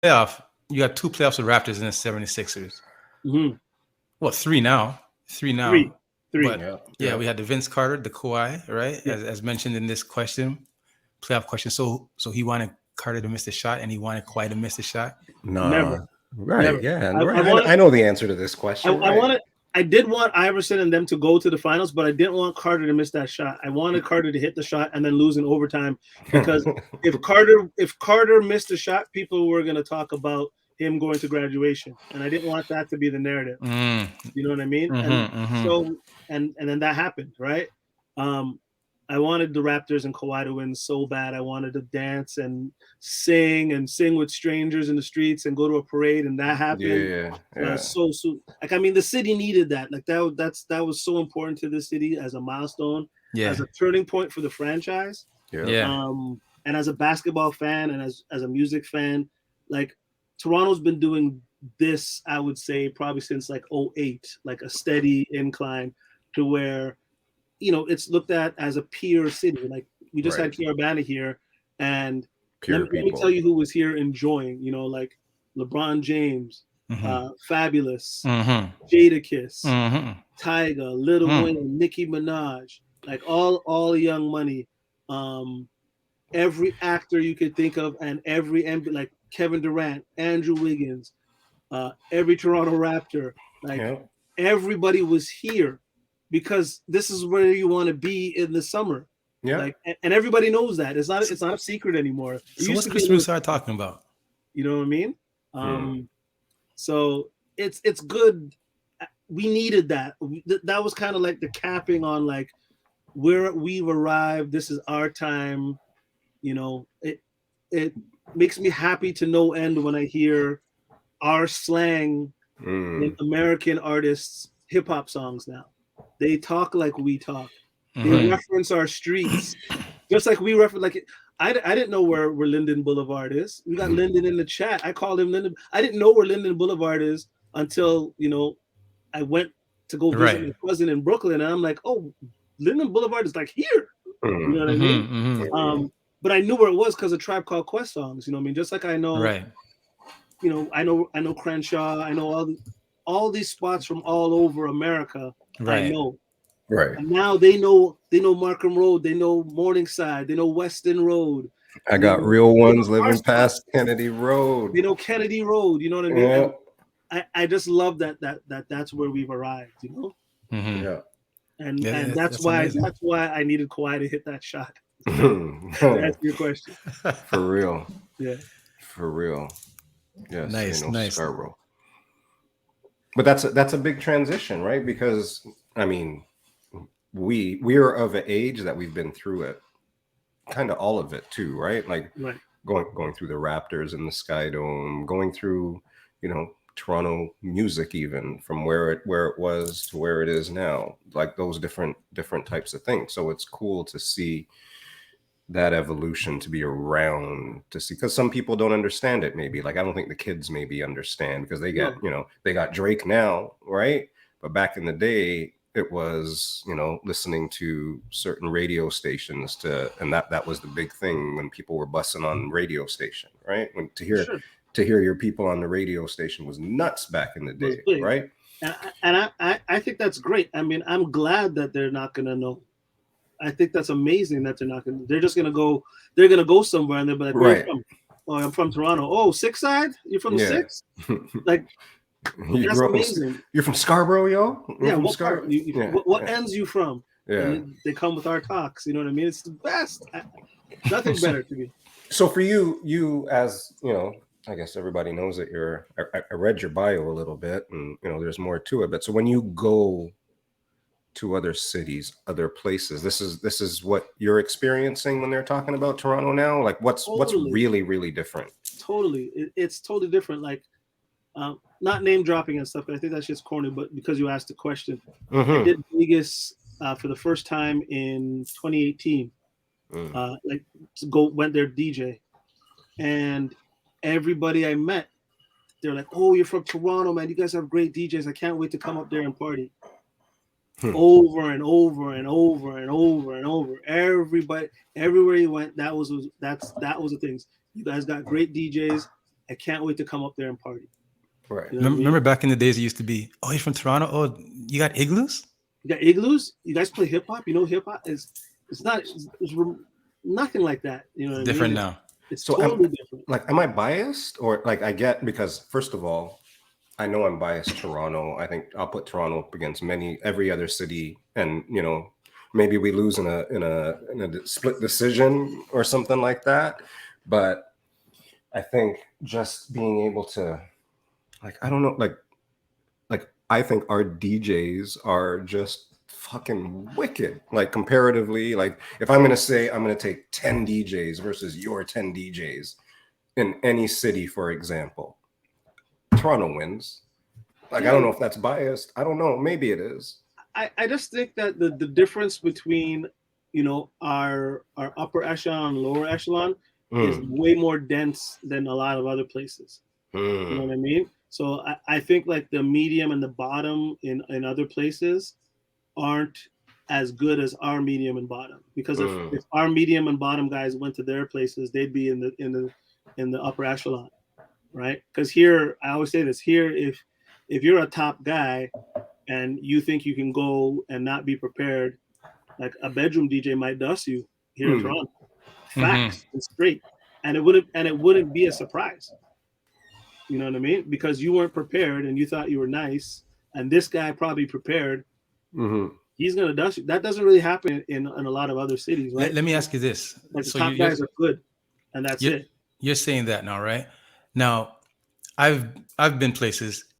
playoff, you got two playoffs with Raptors and the 76ers. Mm-hmm. Well, three now. Three Three, now. three. But Yeah, yeah, yeah. we had the Vince Carter, the Kawhi, right? Yeah, As mentioned in this question, playoff question. So he wanted Carter to miss the shot and he wanted Kawhi to miss the shot. never, Nah, right, never. yeah, I right. wanted, I know the answer to this question, I right? wanted, I did want Iverson and them to go to the finals, but I didn't want Carter to miss that shot. I wanted Carter to hit the shot and then lose in overtime because if Carter missed the shot, people were going to talk about him going to graduation, and I didn't want that to be the narrative. Mm, You know what I mean? And mm-hmm, mm-hmm. so and then that happened, right? Um, I wanted the Raptors and Kawhi to win so bad. I wanted to dance and sing with strangers in the streets and go to a parade, and that happened. Yeah, yeah, So like I mean, the city needed that. Like that was so important to the city as a milestone, as Yeah. a turning point for the franchise. yeah. Yeah. And as a basketball fan and as a music fan, like Toronto's been doing this, I would say, probably since like '08, like a steady incline to where, it's looked at as a peer city. Like we just Right. had Kiarbana here, and let Pure me, let me tell people. you who was here enjoying, like LeBron James, Mm-hmm. Fabulous, Mm-hmm. Jadakiss, Mm-hmm. Tyga, Little Mm. Wayne, Nicki Minaj, like all Young Money, um, every actor you could think of, and like Kevin Durant, Andrew Wiggins, every Toronto Raptor, like Yeah, everybody was here because this is where you want to be in the summer. yeah. Like, and everybody knows that it's not a secret anymore. It So used what's to be a Chris little, Broussard talking about? you know what I mean? Hmm. So it's good. We needed that. That was kind of like the capping on like where we've arrived. This is our time. It makes me happy to no end when I hear our slang in Mm. American artists' hip hop songs now. They talk like we talk. They Mm-hmm. Right. reference our streets, just like we reference. Like I didn't know where Linden Boulevard is. We got Linden in the chat. I called him Linden. I didn't know where Linden Boulevard is until I went to go visit Right. my cousin in Brooklyn, and I'm like, oh, Linden Boulevard is like here. You know Mm. what I mean? Mm-hmm. Mm-hmm. But I knew where it was because of Tribe Called Quest songs. You know what I mean? Just like I know, Right. I know Crenshaw. I know all these spots from all over America. I Right. know, Right. and now they know Markham Road. They know Morningside. They know Weston Road. I They got know real they know ones our living past spots. Kennedy Road. They know Kennedy Road. You know what I mean? Yeah, And I just love that's where we've arrived. Mm-hmm. yeah. And that's That's why amazing. I needed Kawhi to hit that shot. To For answer your question, real. yeah. For real. Yes, Nice. Nice. Scarborough. But that's a big transition, right? Because I mean, we're of an age that we've been through it, kind of all of it too, right? Like Right. going through the Raptors and the Sky Dome, going through, Toronto music, even from where it was to where it is now, like those different types of things. So it's cool to see that evolution, to be around, to see, because some people don't understand it, maybe. Like I don't think the kids maybe understand, because No. they got Drake now, right? But back in the day it was, listening to certain radio stations, and that was the big thing when people were bussing on radio station, right? When Sure. to hear your people on the radio station was nuts back in the Was day, big. right? And I think that's great. I mean, I'm glad that they're not gonna know. I think that's amazing that they're not gonna. They're just gonna go. They're gonna go somewhere and they'll be like, "Where are you Right. from?" "Oh, I'm from Toronto." "Oh, Six Side? You're from the Yeah. Six?" Like You that's grew up amazing. you're from Scarborough, yo? You're Yeah. from What part? Scarborough? Yeah, What yeah, ends you from? And yeah. they come with our talks. You know what I mean? It's the best. Nothing better to me. So for you as I guess everybody knows that I read your bio a little bit, and there's more to it. But so when you go to other cities, other places, this is what you're experiencing when they're talking about Toronto now. Like what's Totally. really really different? Totally. It's totally different. Like, not name dropping and stuff. I think that's just corny. But because you asked the question, I Mm-hmm. did Vegas for the first time in 2018. Mm. Like went there DJ, and everybody I met, they're like, "Oh, you're from Toronto, man. You guys have great DJs. I can't wait to come up there and party." Hmm. Over and over and over and over and over. Everybody, everywhere you went, that was the things. You guys got great DJs. I can't wait to come up there and party. Right. You know what I mean? Remember back in the days, it used to be, oh, you're from Toronto. Oh, you got igloos? You got igloos. You guys play hip hop. You know, hip hop is it's not it's nothing like that. You know what I Different mean? now. It's So totally different. like, am I biased, or like I get, because first of all, I know I'm biased Toronto. I think I'll put Toronto up against every other city, and maybe we lose in a split decision or something like that. But I think just being able to, like, I don't know, like I think our DJs are just fucking wicked. Like, comparatively, like if I'm gonna say I'm gonna take 10 DJs versus your 10 DJs in any city, for example, Toronto wins. Like, I don't know if that's biased. I don't know. Maybe it is. I just think that the difference between our upper echelon and lower echelon is way more dense than a lot of other places. You know what I mean? So I think like the medium and the bottom in other places aren't as good as our medium and bottom, because if our medium and bottom guys went to their places, they'd be in the upper echelon, right? Because here, I always say this, here, if you're a top guy and you think you can go and not be prepared, like a bedroom DJ might dust you here in Toronto. Facts and straight. And it wouldn't be a surprise. You know what I mean? Because you weren't prepared and you thought you were nice, and this guy probably prepared. He's gonna dust you. That doesn't really happen in a lot of other cities, right? Let me ask you this. Like the top guys are good, and that's it. You're saying that now, right? Now, I've been places